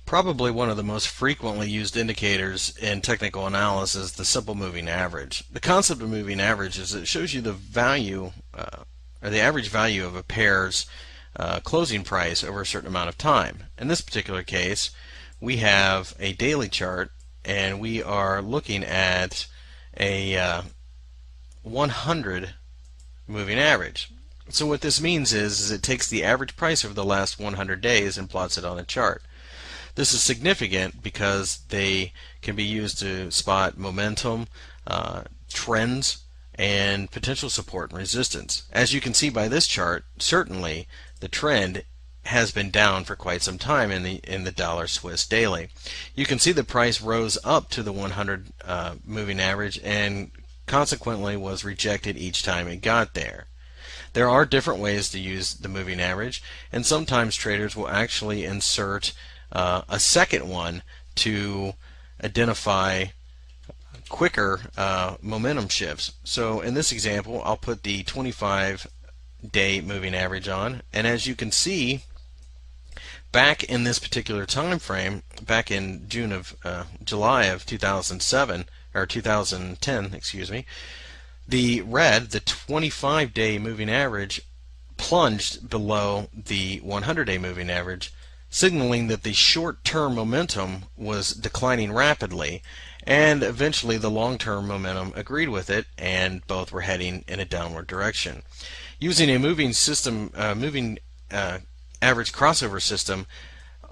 Probably one of the most frequently used indicators in technical analysis is the simple moving average. The concept of moving average is it shows you the value or the average value of a pair's closing price over a certain amount of time. In this particular case, we have a daily chart and we are looking at a 100 moving average. So what this means is it takes the average price over the last 100 days and plots it on a chart. This is significant because they can be used to spot momentum, trends, and potential support and resistance. As you can see by this chart, certainly the trend has been down for quite some time in the dollar Swiss daily. You can see the price rose up to the 100 moving average and consequently was rejected each time it got there. There are different ways to use the moving average, and sometimes traders will actually insert a second one to identify quicker momentum shifts. So in this example, I'll put the 25-day moving average on, and as you can see, back in this particular time frame, back in July of 2007 or 2010, excuse me, the red, the 25-day moving average, plunged below the 100-day moving average, signaling that the short-term momentum was declining rapidly, and eventually the long-term momentum agreed with it, and both were heading in a downward direction. Using a moving average crossover system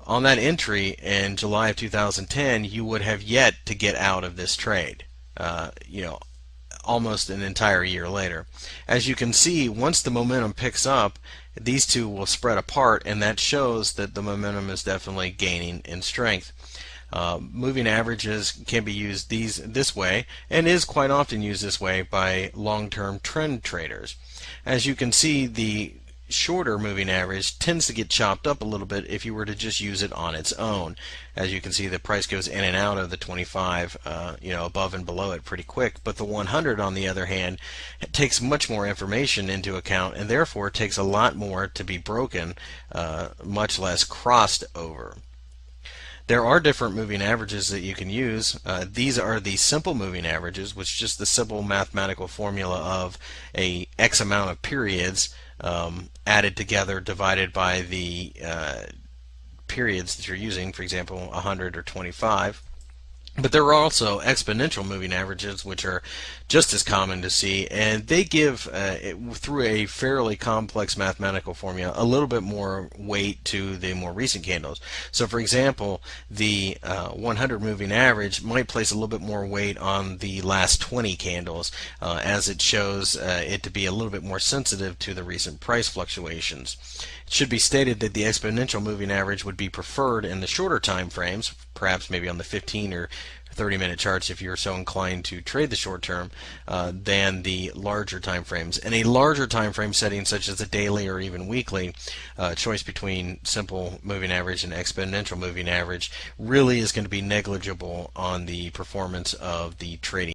on that entry in July of 2010, you would have yet to get out of this trade. Almost an entire year later. As you can see, once the momentum picks up, these two will spread apart, and that shows that the momentum is definitely gaining in strength. Moving averages can be used this way, and is quite often used this way by long-term trend traders. As you can see, the shorter moving average tends to get chopped up a little bit if you were to just use it on its own. As you can see, the price goes in and out of the 25, above and below it pretty quick. But the 100, on the other hand, takes much more information into account, and therefore takes a lot more to be broken, much less crossed over. There are different moving averages that you can use. These are the simple moving averages, which is just the simple mathematical formula of a X amount of periods added together divided by the periods that you're using, for example 100 or 25. But there are also exponential moving averages, which are just as common to see, and they give, through a fairly complex mathematical formula, a little bit more weight to the more recent candles. So for example, the 100 moving average might place a little bit more weight on the last 20 candles, as it shows it to be a little bit more sensitive to the recent price fluctuations. It should be stated that the exponential moving average would be preferred in the shorter time frames, perhaps maybe on the 15 or 30-minute charts if you're so inclined to trade the short term, than the larger time frames. In a larger time frame setting, such as a daily or even weekly, choice between simple moving average and exponential moving average really is going to be negligible on the performance of the trading.